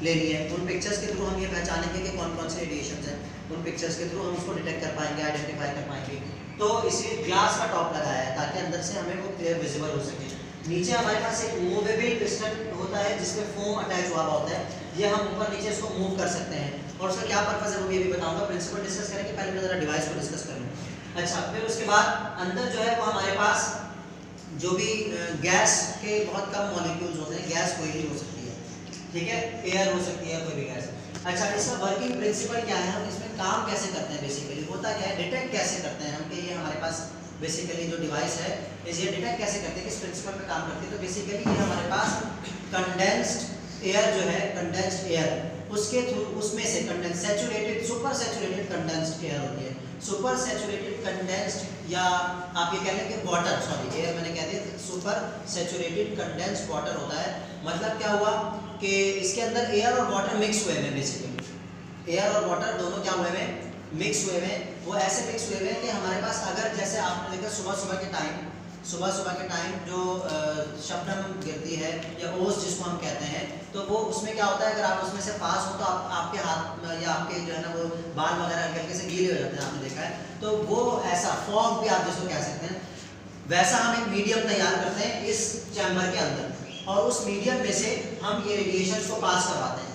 लेनी है, उन पिक्चर्स के थ्रू हम ये पहचानेंगे कि कौन कौन से रेडिएशन हैं, उन पिक्चर्स के थ्रू हम उसको डिटेक्ट कर पाएंगे, आइडेंटिफाई कर पाएंगे। तो इसलिए ग्लास का टॉप लगाया है ताकि अंदर से हमें वो क्लियर विजिबल हो सके। नीचे हमारे पास एक मूवेबल पिस्टन होता है जिसमें फोम अटैच हुआ होता है, ये हम ऊपर नीचे इसको मूव कर सकते हैं, और उसका क्या पर्पस है वो भी अभी बताऊंगा। प्रिंसिपल डिस्कस करेंगे, पहले मैं जरा डिवाइस को डिस्कस कर लूँ। अच्छा, फिर उसके बाद अंदर जो है वो हमारे पास जो भी गैस के बहुत कम मॉलिक्यूल्स होते हैं, गैस कोई भी हो सकती है, ठीक है, एयर हो सकती है, कोई भी गैस। अच्छा, इसका वर्किंग प्रिंसिपल क्या है, हम इसमें काम कैसे करते हैं, बेसिकली होता क्या है, डिटेक्ट कैसे करते हैं हम कि ये हमारे पास बेसिकली जो डिवाइस है ये डिटेक्ट कैसे करते हैं, किस प्रिंसिपल पे काम करती है। तो बेसिकली ये हमारे पास कंडेंस्ड एयर जो है, कंडेंस्ड एयर उसके थ्रू, उसमें से condense saturated, super saturated condensed air होती है, सुपर सैचुरेटेड कंडेंस्ड, या आप ये कह लें कि वाटर, सॉरी एयर मैंने कह दिया, सुपर सैचुरेटेड कंडेंस्ड वाटर होता है। मतलब क्या हुआ कि इसके अंदर एयर और वाटर मिक्स हुए हैं, बेसिकली एयर और वाटर दोनों क्या हुए हैं, मिक्स हुए हैं। वो ऐसे मिक्स हुए हैं कि हमारे पास अगर जैसे आपने देखा सुबह सुबह के टाइम जो शबनम गिरती है या ओस जिसको हम कहते हैं, तो वो उसमें क्या होता है, अगर आप उसमें से पास हो तो आपके हाथ या आपके जो है ना वो बाल वगैरह हल्के से गीले हो जाते हैं, आपने देखा है। तो वो ऐसा फॉग भी आप जिसको कह सकते हैं, वैसा हम एक मीडियम तैयार करते हैं इस चैम्बर के अंदर, और उस मीडियम में से हम ये रेडिएशन को पास करवाते हैं,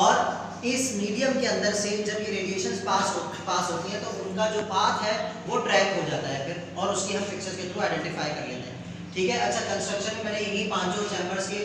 और इस मीडियम के अंदर से जब ये रेडिएशन पास होती है तो उनका जो पाथ है वो ट्रैक हो जाता है फिर, और उसकी हम पिक्चर्स के थ्रू आइडेंटिफाई कर लेते हैं, ठीक है। अच्छा, कंस्ट्रक्शन में मैंने इन्हीं पांचों चैम्बर्स के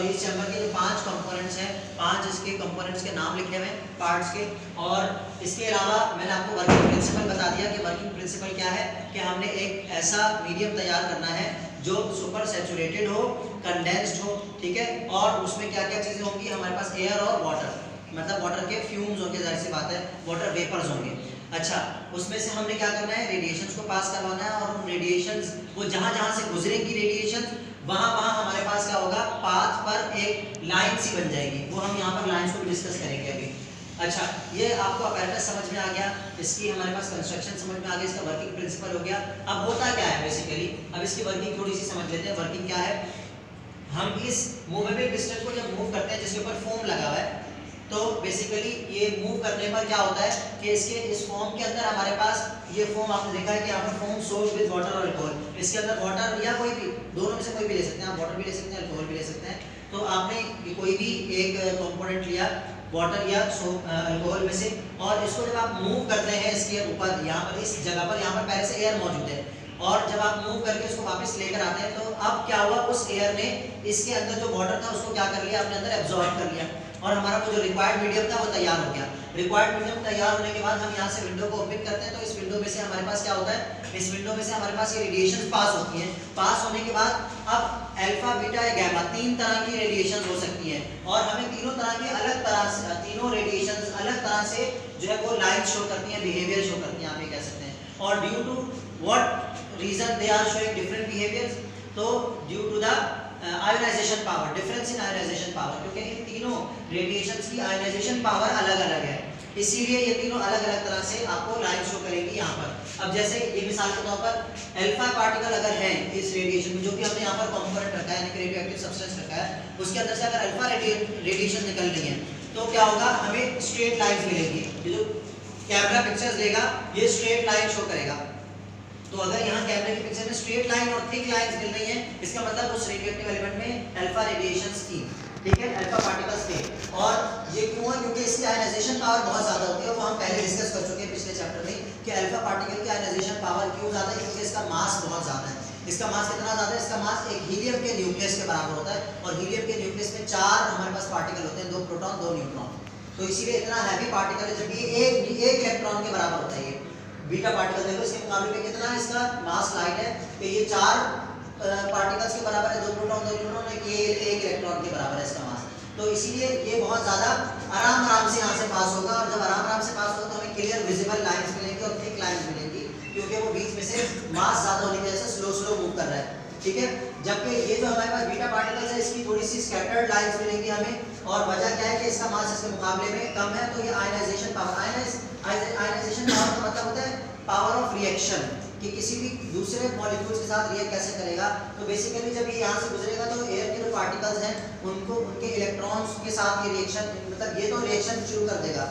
इस चैम्बर के जो 5 कंपोनेंट्स हैं, 5 इसके कंपोनेंट्स के नाम लिखे हुए हैं पार्ट्स के, और इसके अलावा मैंने आपको वर्किंग प्रिंसिपल बता दिया कि वर्किंग प्रिंसिपल क्या है, कि हमने एक ऐसा मीडियम तैयार करना है जो सुपर सैचुरेटेड हो, कंडेंस्ड हो, ठीक है, और उसमें क्या क्या चीज़ें होंगी हमारे पास, एयर और वाटर, मतलब वाटर के फ्यूम्स होंगे, जाहिर सी बात है, वाटर वेपर्स होंगे। अच्छा, उसमें से हमने क्या करना है, रेडिएशंस को पास करवाना है, और उन रेडिएशंस वो जहाँ जहाँ से गुजरेंगी रेडिएशंस, वहाँ वहाँ हमारे पास क्या होगा, पाथ पर एक लाइन सी बन जाएगी, वो हम यहाँ पर लाइंस को भी डिस्कस करेंगे अभी। अच्छा, ये आपको अपैरेटस समझ में आ गया, इसकी हमारे पास कंस्ट्रक्शन समझ में आ गया, इसका वर्किंग प्रिंसिपल हो गया। अब होता क्या है बेसिकली, अब इसकी वर्किंग थोड़ी सी समझ लेते हैं। वर्किंग क्या है, हम इस मूवेबल पिस्टन को जब मूव करते हैं जिसके ऊपर फोम लगा हुआ है, तो बेसिकली ये मूव करने पर क्या होता है कि इसके इस फॉर्म के अंदर हमारे पास ये फॉर्म आपने देखा है कि यहाँ पर फॉर्म सोल्ड विद वाटर और अल्कोहल, इसके अंदर वाटर या कोई भी, दोनों में से कोई भी ले सकते हैं आप, वाटर भी ले सकते हैं, अल्कोहल भी ले सकते हैं। तो आपने कोई भी एक कंपोनेंट लिया वाटर या अल्कोहल में से, और इसको जब आप मूव करते हैं इसके ऊपर, यहाँ पर इस जगह पर, यहाँ पर पहले से एयर मौजूद है, और जब आप मूव करके उसको वापस लेकर आते हैं, तो अब क्या हुआ, उस एयर ने इसके अंदर जो वाटर था उसको क्या कर लिया, अपने अंदर एब्जॉर्ब कर लिया, और हमारा वो जो रिक्वायर्ड मीडियम था वो तैयार हो गया। रिक्वायर्ड मीडियम तैयार होने के बाद हम यहाँ से विंडो को ओपन करते हैं, तो इस विंडो में से हमारे पास क्या होता है, इस विंडो में से हमारे पास ये रेडिएशन पास होती हैं। पास होने के बाद अब अल्फा, बीटा या गैमा 3 तरह की रेडिएशन हो सकती हैं, और हमें तीनों तरह की अलग तरह से, तीनों रेडिएशन अलग तरह से जो है वो लाइन शो करती हैं, बिहेवियर शो करती हैं, आप ये कह सकते हैं। और due to what reason they are showing different behaviours, तो due to the ionization power, difference in ionization power, क्योंकि इन तीनों रेडिएशंस की आयोनाइजेशन पावर अलग अलग है, इसीलिए ये तीनों अलग अलग तरह से आपको लाइन शो करेंगी यहाँ पर। अब जैसे ये मिसाल के तौर पर अल्फा पार्टिकल अगर है इस रेडिएशन में, जो कि हमने यहाँ पर कंपोनेंट रखा है, यानी कि रेडियोएक्टिव सब्सटेंस रखा है, उसके अंदर से अगर अल्फा रेडिएशन निकल रही है, तो क्या होगा, हमें स्ट्रेट लाइंस मिलेंगी। ये जो कैमरा पिक्चर्स लेगा ये स्ट्रेट लाइन शो करेगा, तो अगर यहाँ कैमरे की पिक्चर में स्ट्रेट लाइन और थिक लाइंस मिल रही हैं, इसका मतलब उस रेडियोएक्टिव एलिमेंट में अल्फा रेडिएशंस थी, ठीक है, अल्फा पार्टिकल्स थे। और ये क्यों है, क्योंकि इसकी आयनाइजेशन पावर बहुत ज़्यादा होती है, वो हम पहले डिस्कस कर चुके हैं पिछले चैप्टर में कि अल्फा पार्टिकल की आयनाइजेशन पावर क्यों ज़्यादा है, क्योंकि इसका मास बहुत ज़्यादा है। इसका मास कितना ज़्यादा है, इसका मास एक हीलियम के न्यूक्लियस के बराबर होता है, और हीलियम के न्यूक्लियस में 4 हमारे पास पार्टिकल होते हैं, 2 प्रोटॉन 2 न्यूट्रॉन, तो इसीलिए इतना हैवी पार्टिकल है, जबकि एक इलेक्ट्रॉन के बराबर होता है। ये बीटा पार्टिकल देखो, इसके मुकाबले में कितना इसका मास लाइट है, कि ये 4 पार्टिकल्स के बराबर है, 2 प्रोटॉन 2 न्यूट्रॉन, एक इलेक्ट्रॉन के बराबर है इसका मास। तो इसीलिए ये बहुत ज़्यादा आराम से यहाँ से पास होगा, और जब आराम से पास होगा तो हमें क्लियर विजिबल लाइंस मिलेंगी और थिक लाइंस मिलेंगी, क्योंकि वो बीच में से मास ज़्यादा होने की वजह से स्लो मूव कर रहा है, ठीक है। जबकि ये जो हमारे पास बीटा पार्टिकल्स है, इसकी थोड़ी सी स्कैटर्ड लाइंस मिलेंगी हमें, और वजह क्या है कि इसका मास इसके मुकाबले में कम है, तो ये आयनाइजेशन पावर, आयनाइजेशन पावर का मतलब होता है पावर ऑफ रिएक्शन, कि किसी भी दूसरे मॉलिक्यूल्स के साथ रिएक्ट कैसे करेगा। तो बेसिकली जब ये यहाँ से गुजरेगा तो एयर के जो पार्टिकल्स हैं उनको उनके इलेक्ट्रॉन्स के साथ ये रिएक्शन, मतलब ये तो रिएक्शन शुरू कर देगा,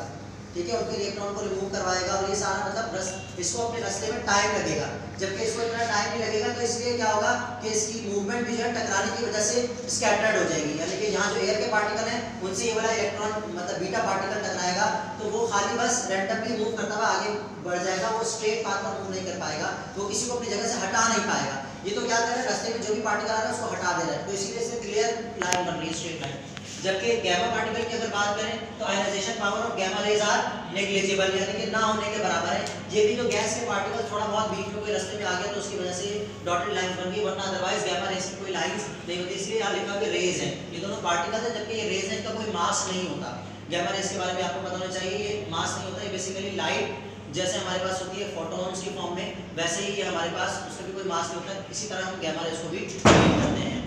ठीक है, उनके इलेक्ट्रॉन को रिमूव करवाएगा और ये सारा मतलब इसको अपने रास्ते में टाइम लगेगा। जबकि इसको इतना टाइम नहीं लगेगा तो इसलिए क्या होगा कि इसकी मूवमेंट भी जो है टकराने की वजह से स्कैटर्ड हो जाएगी, यानी कि यहाँ जो एयर के पार्टिकल हैं उनसे ये वाला इलेक्ट्रॉन मतलब बीटा पार्टिकल टकराएगा तो वो खाली बस रैंडमली मूव करता हुआ आगे बढ़ जाएगा, वो स्ट्रेट पाथ पर मूव नहीं कर पाएगा, वो किसी को अपनी जगह से हटा नहीं पाएगा। ये तो क्या कर रहा है, रास्ते में जो भी पार्टिकल आ रहा है उसको हटा दे रहा है, तो इसीलिए इससे क्लियर लाइन बन रही है, स्ट्रेट लाइन। जबकि गैमा पार्टिकल की अगर बात करें तो ionization power of gamma rays are negligible, यानी कि ना होने के बराबर है। ये भी जो गैस के पार्टिकल थोड़ा बहुत बीच में कोई रास्ते में आ गया तो उसकी वजह से डॉटेड लाइंस बन गई, वरना अदरवाइज गैमा रेज की कोई लाइंस नहीं होती। इसलिए यहाँ लिखा कि रेज है, ये दोनों पार्टिकल है, जबकि ये रेज है, इनका कोई मास नहीं होता। गैमा रेज के बारे में आपको पता होना चाहिए, ये मास नहीं होता, ये बेसिकली लाइट जैसे हमारे पास होती है फोटॉन्स की फॉर्म में, वैसे ही ये हमारे पास उसका भी कोई मास नहीं होता। इसी तरह हम गैमा रेज को भी करते हैं।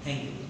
Thank you.